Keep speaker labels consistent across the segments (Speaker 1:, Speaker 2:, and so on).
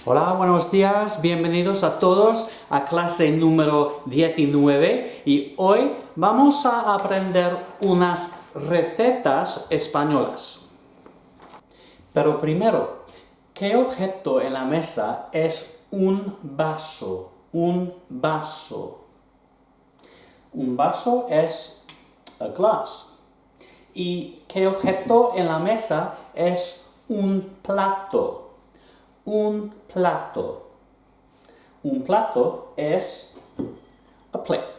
Speaker 1: Hola, buenos días, bienvenidos a todos a clase número 19 y hoy vamos a aprender unas recetas españolas. Pero primero, ¿qué objeto en la mesa es un vaso? Un vaso. Un vaso es a glass. ¿Y qué objeto en la mesa es un plato? Un plato. Un plato es a plate.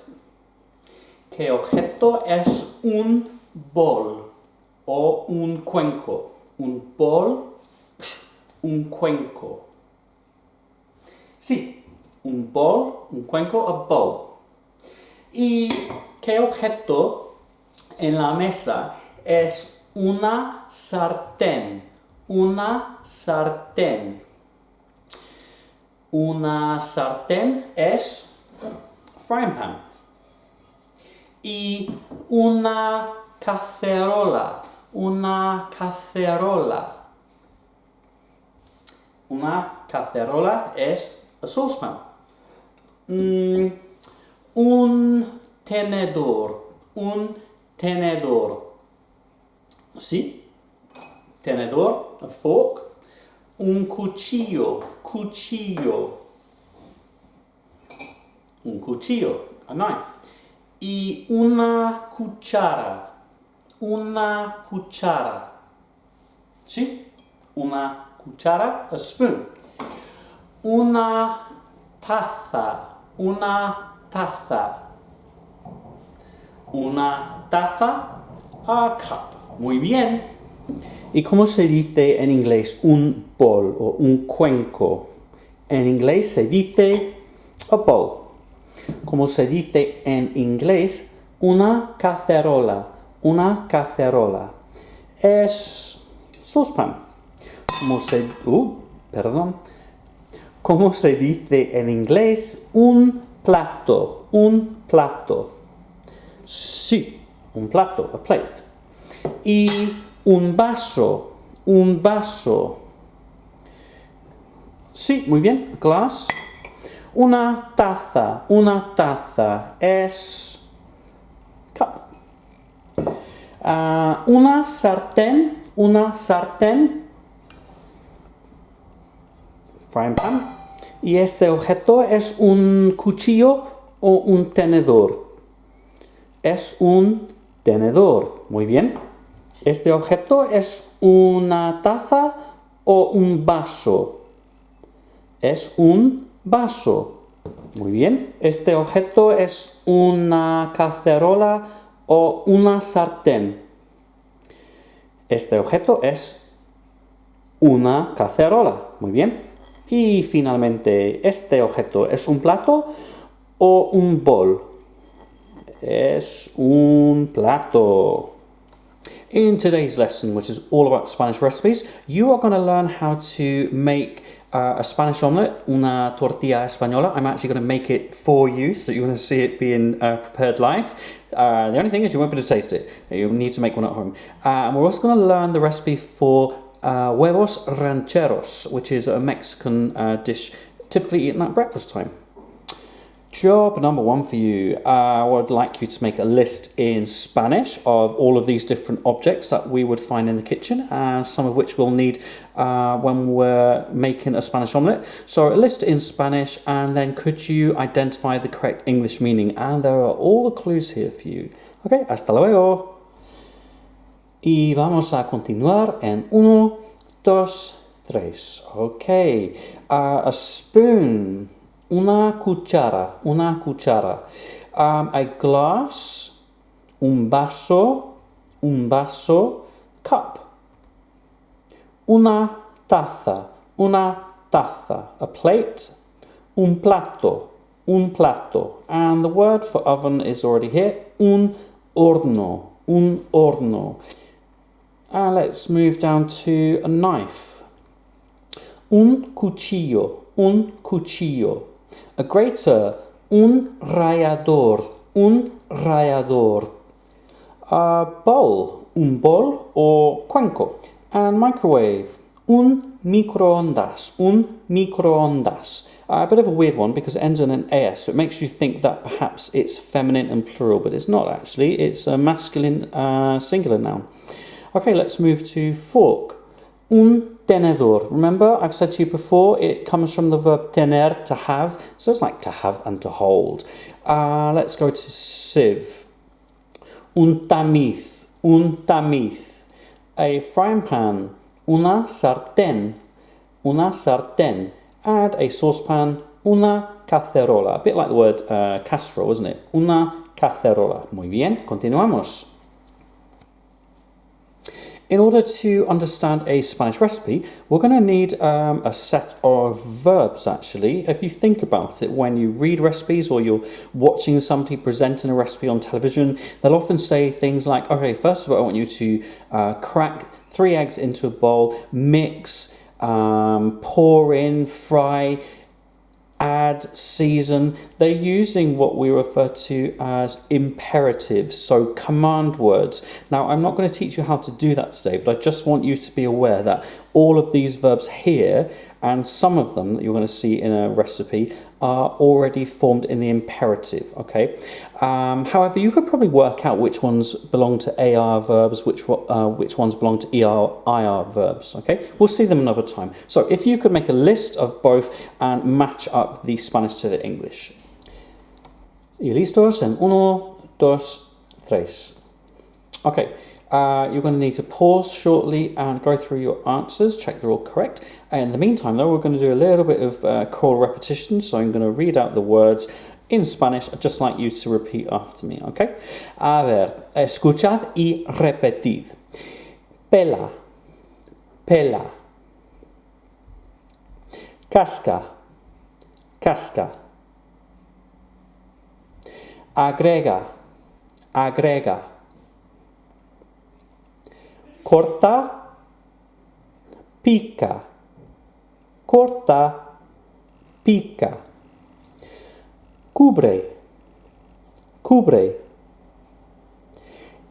Speaker 1: ¿Qué objeto es un bol o un cuenco? Un bol, un cuenco. Sí, un bol, un cuenco, a bowl. ¿Y qué objeto en la mesa es una sartén? Una sartén. Una sartén es frying pan. Y una cacerola. Una cacerola. Una cacerola es a saucepan. Un tenedor. Un tenedor. ¿Sí? Tenedor, a fork. Un cuchillo, cuchillo. Un cuchillo, a knife. Y una cuchara, una cuchara. ¿Sí? Una cuchara, a spoon. Una taza, una taza. Una taza, a cup. Muy bien. ¿Y cómo se dice en inglés un bol o un cuenco? En inglés se dice a bowl. ¿Cómo se dice en inglés una cacerola? Una cacerola es saucepan. ¿Cómo se dice en inglés un plato? Un plato. Sí, un plato, a plate. Y un vaso, un vaso. Sí, muy bien, glass. Una taza es cup. Una sartén, frying pan. Y este objeto es un cuchillo o un tenedor. Es un tenedor, muy bien. Este objeto es una taza o un vaso. Es un vaso. Muy bien. Este objeto es una cacerola o una sartén. Este objeto es una cacerola. Muy bien. Y finalmente, este objeto es un plato o un bol. Es un plato. In today's lesson, which is all about Spanish recipes, you are going to learn how to make a Spanish omelette, una tortilla española. I'm actually going to make it for you, so you're going to see it being prepared live. The only thing is you won't be able to taste it. You need to make one at home. And we're also going to learn the recipe for huevos rancheros, which is a Mexican dish typically eaten at breakfast time. Job number one for you. I would like you to make a list in Spanish of all of these different objects that we would find in the kitchen, and some of which we'll need when we're making a Spanish omelette. So a list in Spanish, and then could you identify the correct English meaning? And there are all the clues here for you. Okay, hasta luego. Y vamos a continuar en 1, 2, 3. Okay, a spoon. Una cuchara, una cuchara. A glass, un vaso, cup. Una taza, a plate. Un plato. And the word for oven is already here, un horno. And let's move down to a knife. Un cuchillo. A grater, un rallador. A bowl, un bol or cuenco. And microwave, Un microondas. Un microondas. A bit of a weird one because it ends in an S, so it makes you think that perhaps it's feminine and plural, but it's not actually. It's a masculine singular noun. Okay, let's move to fork. Un tenedor. Remember, I've said to you before, it comes from the verb tener, to have. So it's like to have and to hold. Let's go to sieve. Un tamiz. Un tamiz. A frying pan. Una sartén. Una sartén. Add a saucepan. Una cacerola. A bit like the word casserole, isn't it? Una cacerola. Muy bien, continuamos. In order to understand a Spanish recipe, we're going to need a set of verbs, actually. If you think about it, when you read recipes or you're watching somebody presenting a recipe on television, they'll often say things like, okay, first of all, I want you to crack 3 eggs into a bowl, mix, pour in, fry, add, season. They're using what we refer to as imperatives, so command words. Now, I'm not going to teach you how to do that today, but I just want you to be aware that all of these verbs here, and some of them that you're going to see in a recipe, are already formed in the imperative, okay? However, you could probably work out which ones belong to AR verbs, which ones belong to IR verbs, okay? We'll see them another time. So if you could make a list of both and match up the Spanish to the English. Y listos en 1, 2, 3. Okay. You're going to need to pause shortly and go through your answers, check they're all correct. In the meantime, though, we're going to do a little bit of choral repetition, so I'm going to read out the words in Spanish. I'd just like you to repeat after me, okay? A ver, escuchad y repetid. Pela, pela. Casca, casca. Agrega, agrega. Corta, pica. Corta, pica. Cubre, cubre.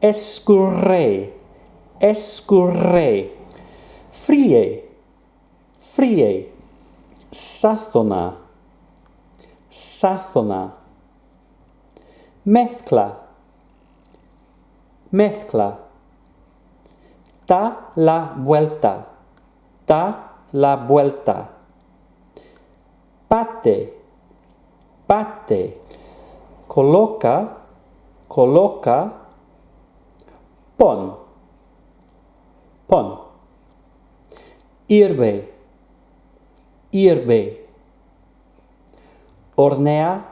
Speaker 1: Escurre, escurre. Fríe, fríe. Sazona, sazona. Mezcla, mezcla. Da la vuelta, da la vuelta. Bate, bate. Coloca, coloca. Pon, pon. Hirve, hirve. Hornea,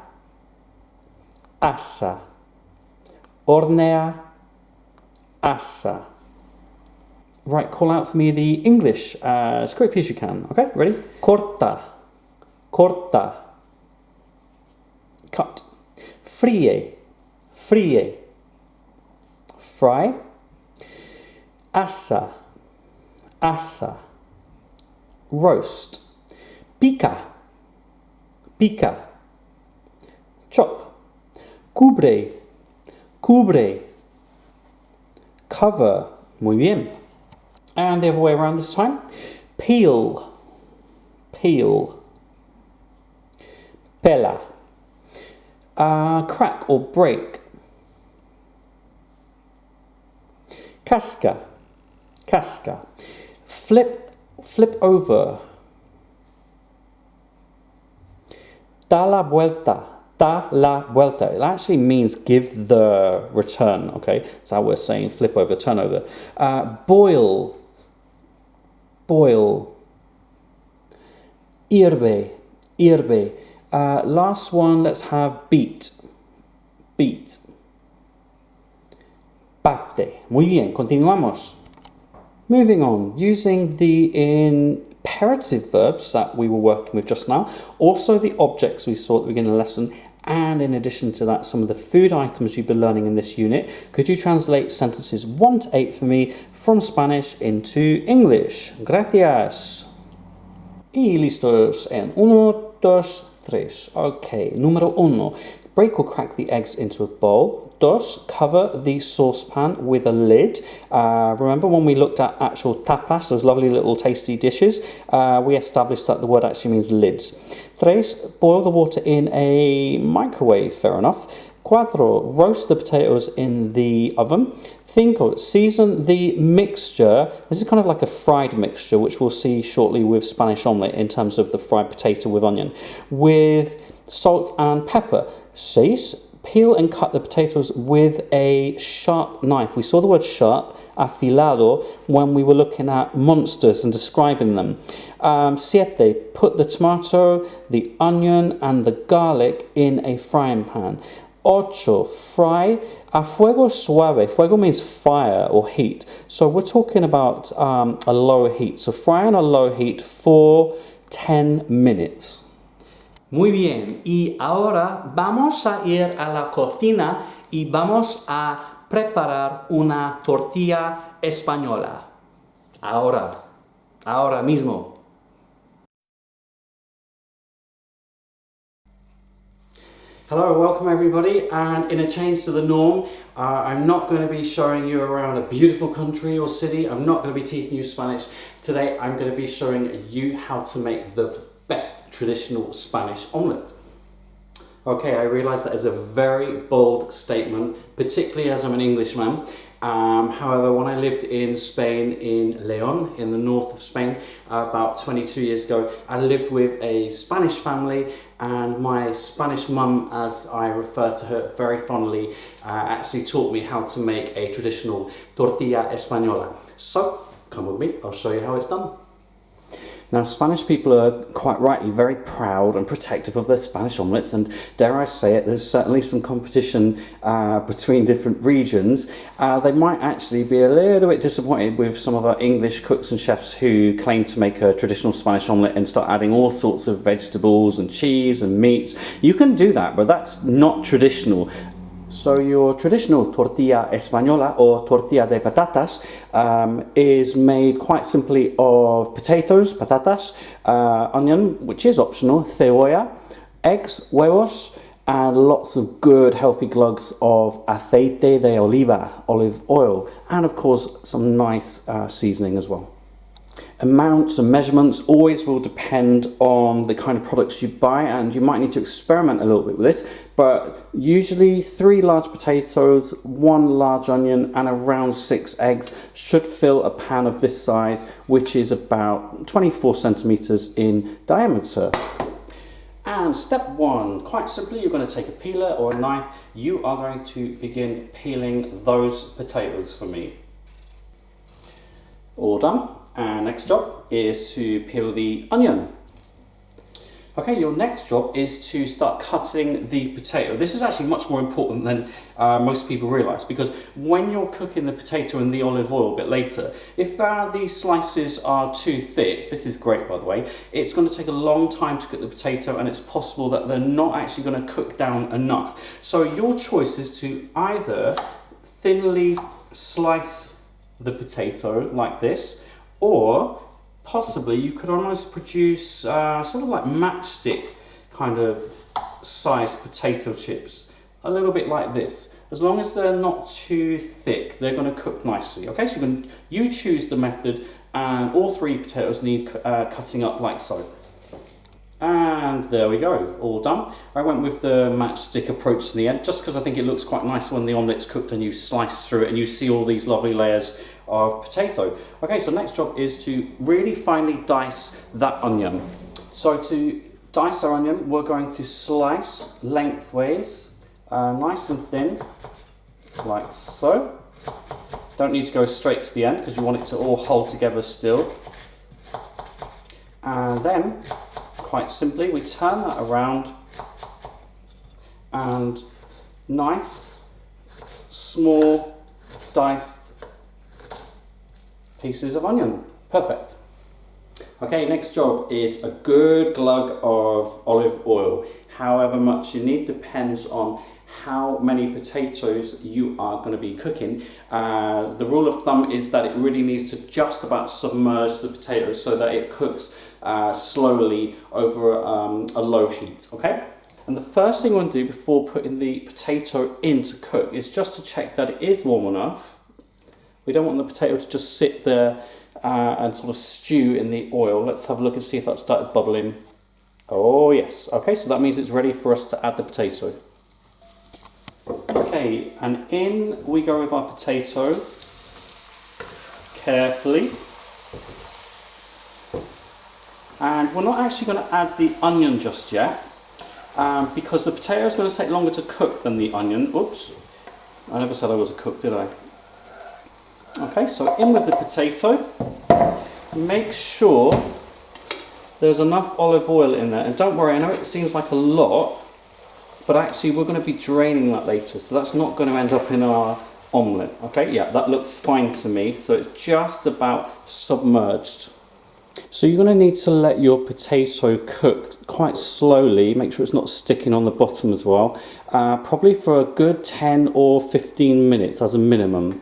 Speaker 1: asa. Hornea, asa. Right, call out for me the English as quickly as you can. Okay, ready? Corta, corta. Cut. Fríe, fríe. Fry. Asa, asa. Roast. Pica, pica. Chop. Cubre, cubre. Cover. Muy bien. And the other way around this time. Peel, peel. Pela. Crack or break. Casca, casca. Flip, flip over. Da la vuelta, da la vuelta. It actually means give the return, okay? That's how we're saying flip over, turn over. Boil, boil. Hirve, hirve. Last one, let's have beat, beat. Bate. Muy bien, continuamos. Moving on, using the imperative verbs that we were working with just now, also the objects we saw at the beginning of the lesson, and in addition to that, some of the food items you've been learning in this unit. Could you translate sentences 1 to 8 for me from Spanish into English? Gracias. Y listos en 1, 2, 3. Okay, número 1. Break or crack the eggs into a bowl. 2. Cover the saucepan with a lid. Remember when we looked at actual tapas, those lovely little tasty dishes, we established that the word actually means lids. 3. Boil the water in a microwave, fair enough. 4. Roast the potatoes in the oven. 5. Season the mixture. This is kind of like a fried mixture, which we'll see shortly with Spanish omelette in terms of the fried potato with onion, with salt and pepper. 6. Peel and cut the potatoes with a sharp knife. We saw the word sharp, afilado, when we were looking at monsters and describing them. 7. Put the tomato, the onion, and the garlic in a frying pan. 8. Fry a fuego suave. Fuego means fire or heat. So we're talking about a low heat. So fry on a low heat for 10 minutes. Muy bien. Y ahora vamos a ir a la cocina y vamos a preparar una tortilla española. Ahora mismo. Hello, welcome everybody, and in a change to the norm, I'm not going to be showing you around a beautiful country or city. I'm not going to be teaching you Spanish. Today I'm going to be showing you how to make the best traditional Spanish omelette. Okay, I realise that is a very bold statement, particularly as I'm an Englishman. However, when I lived in Spain, in León, in the north of Spain, about 22 years ago, I lived with a Spanish family, and my Spanish mum, as I refer to her very fondly, actually taught me how to make a traditional tortilla española. So, come with me, I'll show you how it's done. Now, Spanish people are quite rightly very proud and protective of their Spanish omelettes, and dare I say it, there's certainly some competition between different regions. They might actually be a little bit disappointed with some of our English cooks and chefs who claim to make a traditional Spanish omelette and start adding all sorts of vegetables and cheese and meats. You can do that, but that's not traditional. So your traditional tortilla española, or tortilla de patatas, is made quite simply of potatoes, patatas, onion, which is optional, cebolla, eggs, huevos, and lots of good healthy glugs of aceite de oliva, olive oil, and of course some nice seasoning as well. Amounts and measurements always will depend on the kind of products you buy, and you might need to experiment a little bit with this, but usually 3 large potatoes, 1 large onion, and around 6 eggs should fill a pan of this size, which is about 24 centimeters in diameter. And step 1, quite simply, you're going to take a peeler or a knife. You are going to begin peeling those potatoes for me. All done. And next job is to peel the onion. Okay, your next job is to start cutting the potato. This is actually much more important than most people realise, because when you're cooking the potato in the olive oil a bit later, if these slices are too thick, this is great by the way, it's going to take a long time to cook the potato, and it's possible that they're not actually going to cook down enough. So your choice is to either thinly slice the potato like this, or possibly you could almost produce sort of like matchstick kind of sized potato chips, a little bit like this. As long as they're not too thick, they're going to cook nicely. Okay, so you choose the method, and all 3 potatoes need cutting up like so. And there we go, all done. I went with the matchstick approach in the end, just because I think it looks quite nice when the omelette's cooked and you slice through it and you see all these lovely layers of potato. Okay, so next job is to really finely dice that onion. So to dice our onion, we're going to slice lengthways, nice and thin, like so. Don't need to go straight to the end because you want it to all hold together still. And then, quite simply, we turn that around, and nice, small, diced pieces of onion. Perfect. Okay, next job is a good glug of olive oil. However much you need depends on how many potatoes you are going to be cooking. The rule of thumb is that it really needs to just about submerge the potatoes so that it cooks slowly over a low heat, okay? And the first thing I want to do before putting the potato in to cook is just to check that it is warm enough. We don't want the potato to just sit there and sort of stew in the oil. Let's have a look and see if that started bubbling. Oh yes, okay, so that means it's ready for us to add the potato. Okay, and in we go with our potato, carefully. And we're not actually going to add the onion just yet, because the potato is going to take longer to cook than the onion. Oops, I never said I was a cook, did I? Okay, so in with the potato. Make sure there's enough olive oil in there, and don't worry, I know it seems like a lot, but actually we're going to be draining that later, so that's not going to end up in our omelette. Okay, yeah, that looks fine to me, so it's just about submerged. So you're going to need to let your potato cook quite slowly, make sure it's not sticking on the bottom as well, probably for a good 10 or 15 minutes as a minimum.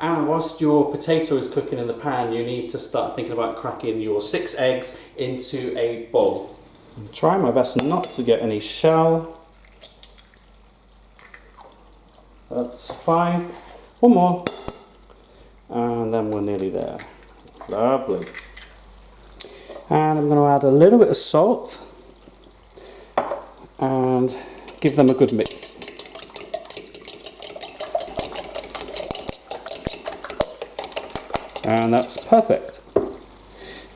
Speaker 1: And whilst your potato is cooking in the pan, you need to start thinking about cracking your 6 eggs into a bowl. I'm trying my best not to get any shell. That's 5. One more. And then we're nearly there. Lovely. And I'm going to add a little bit of salt and give them a good mix. And that's perfect.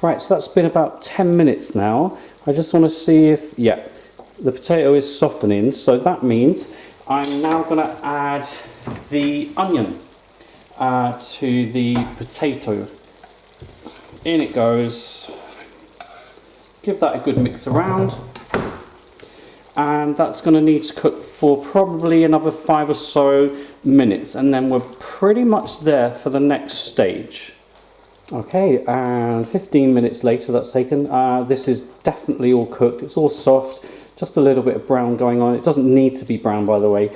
Speaker 1: Right, so that's been about 10 minutes now. I just want to see if, yeah, the potato is softening, so that means I'm now going to add the onion to the potato. In it goes. Give that a good mix around. And that's going to need to cook for probably another 5 or so minutes, and then we're pretty much there for the next stage. Okay, and 15 minutes later that's taken. This is definitely all cooked. It's all soft, just a little bit of brown going on. It doesn't need to be brown, by the way.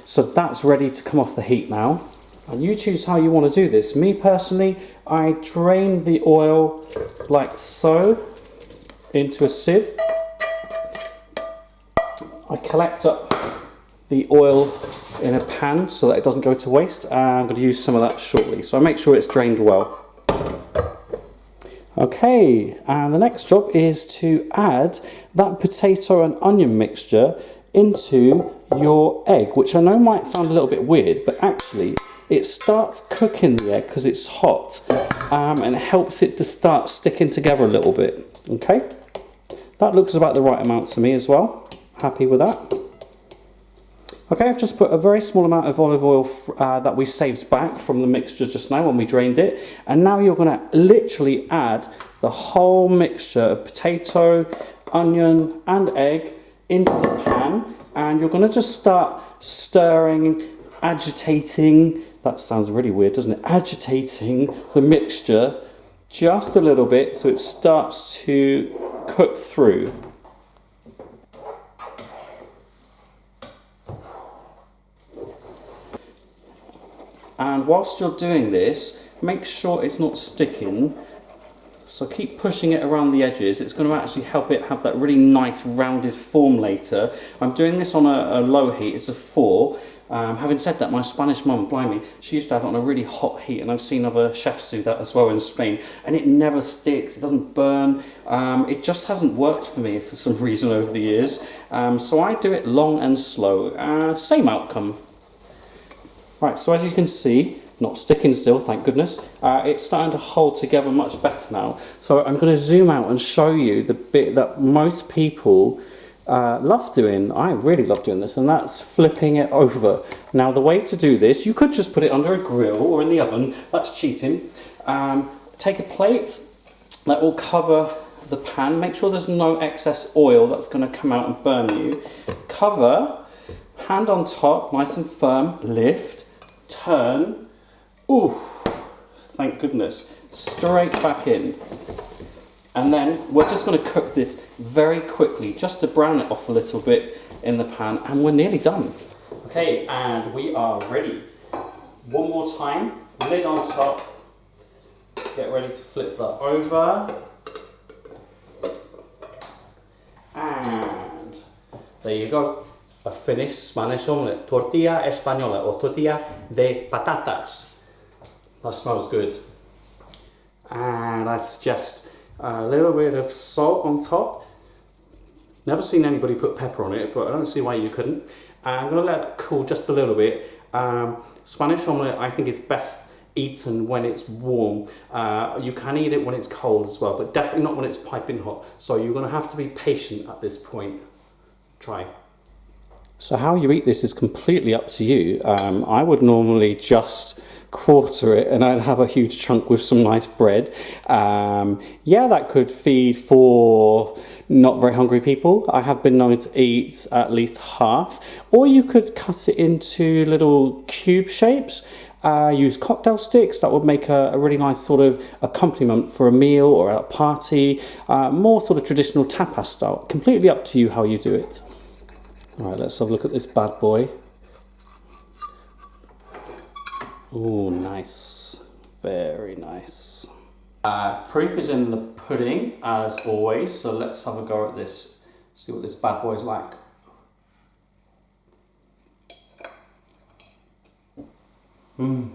Speaker 1: So that's ready to come off the heat now. And you choose how you want to do this. Me personally, I drain the oil like so into a sieve. I collect up the oil in a pan so that it doesn't go to waste. I'm going to use some of that shortly, so I make sure it's drained well. Okay, and the next job is to add that potato and onion mixture into your egg, which I know might sound a little bit weird, but actually it starts cooking the egg because it's hot, and it helps it to start sticking together a little bit. Okay, that looks about the right amount to me as well. Happy with that. Okay, I've just put a very small amount of olive oil that we saved back from the mixture just now when we drained it. And now you're going to literally add the whole mixture of potato, onion and egg into the pan. And you're going to just start stirring, agitating. That sounds really weird, doesn't it? Agitating the mixture just a little bit so it starts to cook through. And whilst you're doing this, make sure it's not sticking. So keep pushing it around the edges. It's going to actually help it have that really nice rounded form later. I'm doing this on a low heat, it's a 4. Having said that, my Spanish mum, blimey, she used to have it on a really hot heat, and I've seen other chefs do that as well in Spain, and it never sticks, it doesn't burn. It just hasn't worked for me for some reason over the years. So I do it long and slow. Same outcome. Right, so as you can see, not sticking still, thank goodness, it's starting to hold together much better now. So I'm going to zoom out and show you the bit that most people love doing. I really love doing this, and that's flipping it over. Now the way to do this, you could just put it under a grill or in the oven, that's cheating. Take a plate that will cover the pan, make sure there's no excess oil that's going to come out and burn you. Cover, hand on top, nice and firm, lift, turn, ooh, thank goodness, straight back in. And then we're just going to cook this very quickly, just to brown it off a little bit in the pan, and we're nearly done. Okay, and we are ready. One more time, lid on top, get ready to flip that over. There you go. A finished Spanish omelette. Tortilla española or tortilla de patatas. That smells good. And I suggest a little bit of salt on top. Never seen anybody put pepper on it, but I don't see why you couldn't. I'm going to let that cool just a little bit. Spanish omelette, I think, is best eaten when it's warm. You can eat it when it's cold as well, but definitely not when it's piping hot. So you're going to have to be patient at this point. Try. So how you eat this is completely up to you. I would normally just quarter it and I'd have a huge chunk with some nice bread. Yeah, that could feed 4 not very hungry people. I have been known to eat at least half. Or you could cut it into little cube shapes. Use cocktail sticks. That would make a really nice sort of accompaniment for a meal or a party. More sort of traditional tapas style. Completely up to you how you do it. All right, let's have a look at this bad boy. Oh, nice. Very nice. Proof is in the pudding, as always. So let's have a go at this. See what this bad boy's like. Oh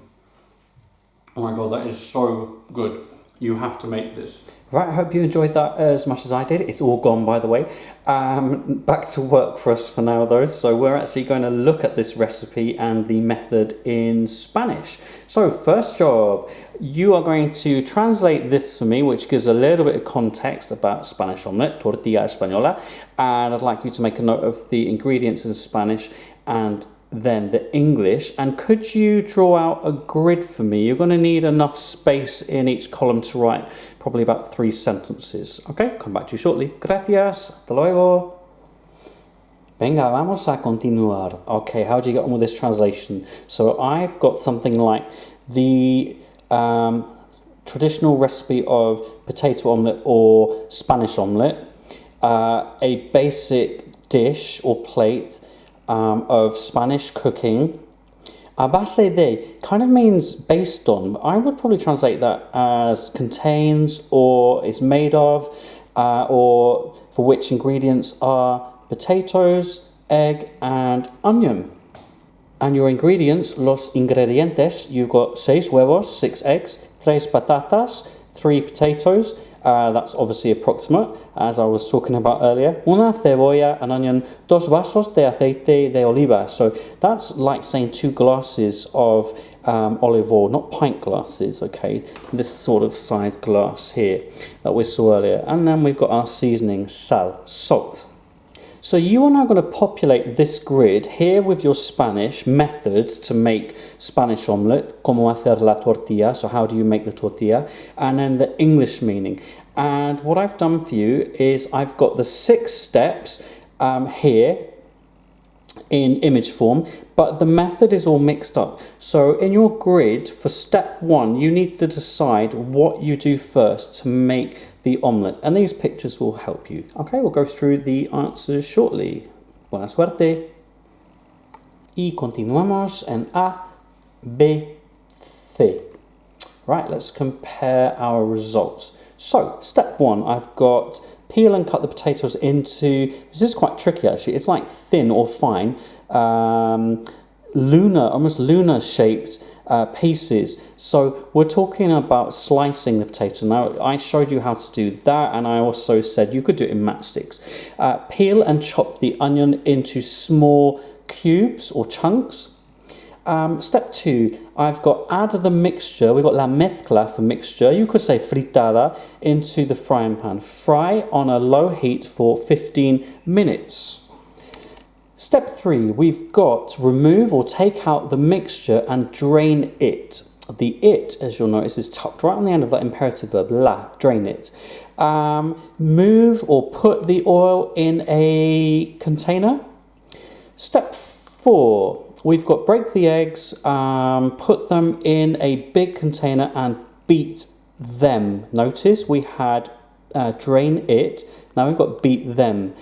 Speaker 1: my god, that is so good. You have to make this. Right, I hope you enjoyed that as much as I did. It's all gone, by the way. Back to work for us for now, though. So we're actually going to look at this recipe and the method in Spanish. So first job, you are going to translate this for me, which gives a little bit of context about Spanish omelette, tortilla española. And I'd like you to make a note of the ingredients in Spanish and then the English. And could you draw out a grid for me? You're going to need enough space in each column to write probably about 3 sentences. Okay, come back to you shortly. Gracias. Hasta luego. Venga, vamos a continuar. Okay, how do you get on with this translation? So I've got something like the traditional recipe of potato omelette or Spanish omelette, a basic dish or plate of Spanish cooking. A base de kind of means based on. I would probably translate that as contains or is made of, or for which ingredients are potatoes, egg and onion. And your ingredients, los ingredientes, you've got 6 huevos, 6 eggs, 3 patatas, 3 potatoes. That's obviously approximate, as I was talking about earlier. Una cebolla, an onion, 2 vasos de aceite de oliva. So that's like saying 2 glasses of olive oil, not pint glasses, okay? This sort of size glass here that we saw earlier. And then we've got our seasoning, sal, salt. So you are now going to populate this grid here with your Spanish method to make Spanish omelette, como hacer la tortilla, so how do you make the tortilla, and then the English meaning. And what I've done for you is I've got the 6 steps here in image form, but the method is all mixed up. So in your grid for step 1, you need to decide what you do first to make the omelette, and these pictures will help you. Okay, we'll go through the answers shortly. Buena suerte. Y continuamos en A, B, C. Right, let's compare our results. So, step 1, I've got peel and cut the potatoes into, this is quite tricky actually, it's like thin or fine, almost lunar shaped pieces. So we're talking about slicing the potato. Now I showed you how to do that, and I also said you could do it in matchsticks. Peel and chop the onion into small cubes or chunks. Step 2, I've got add the mixture. We've got la mezcla for mixture. You could say fritada into the frying pan. Fry on a low heat for 15 minutes. Step 3, we've got remove or take out the mixture and drain it. The it, as you'll notice, is tucked right on the end of that imperative verb, la, drain it. Move or put the oil in a container. Step 4, we've got break the eggs, put them in a big container and beat them. Notice we had drain it, now we've got beat them.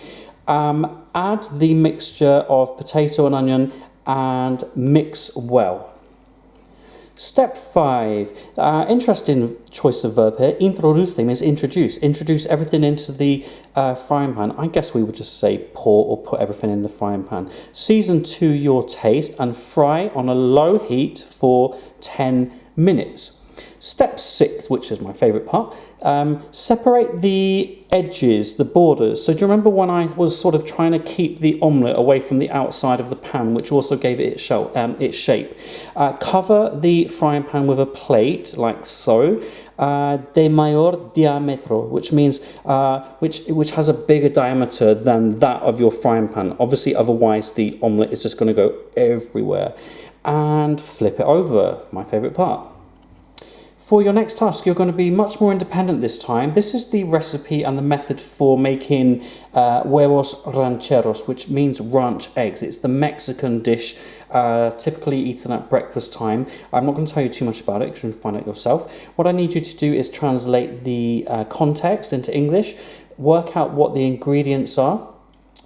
Speaker 1: Add the mixture of potato and onion and mix well. Step 5. Interesting choice of verb here. Introduce means introduce. Introduce everything into the frying pan. I guess we would just say pour or put everything in the frying pan. Season to your taste and fry on a low heat for 10 minutes. Step 6, which is my favourite part, separate the edges, the borders. So do you remember when I was sort of trying to keep the omelette away from the outside of the pan, which also gave it its shape? Cover the frying pan with a plate, like so, de mayor diámetro, which means which has a bigger diameter than that of your frying pan. Obviously, otherwise the omelette is just going to go everywhere. And flip it over, my favourite part. For your next task, you're going to be much more independent this time. This is the recipe and the method for making huevos rancheros, which means ranch eggs. It's the Mexican dish typically eaten at breakfast time. I'm not going to tell you too much about it because you can find out yourself. What I need you to do is translate the context into English, work out what the ingredients are,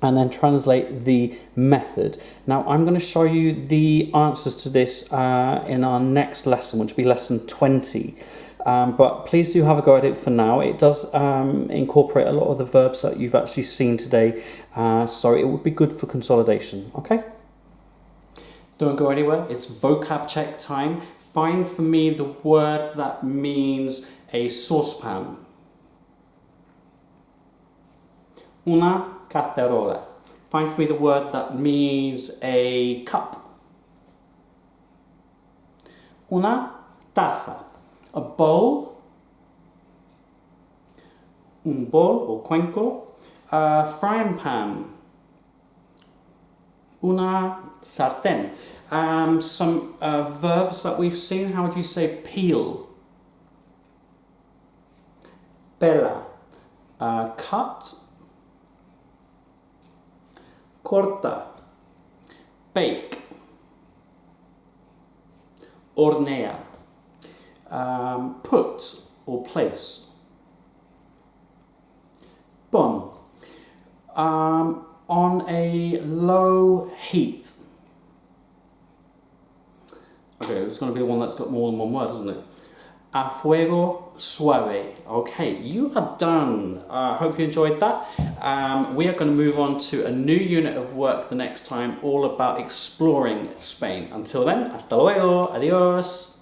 Speaker 1: and then translate the method. Now, I'm going to show you the answers to this in our next lesson, which will be lesson 20. But please do have a go at it for now. It does incorporate a lot of the verbs that you've actually seen today, so it would be good for consolidation, okay? Don't go anywhere, it's vocab check time. Find for me the word that means a saucepan. Una cacerola. Find for me the word that means a cup. Una taza. A bowl. Un bol or cuenco. A frying pan. Una sartén. Some verbs that we've seen. How would you say peel? Pela. Cut. Corta, bake, hornea, put or place, pon, on a low heat. Okay, it's going to be one that's got more than one word, isn't it? A fuego suave. Okay, you are done. I hope you enjoyed that. We are going to move on to a new unit of work the next time, all about exploring Spain. Until then, hasta luego. Adios.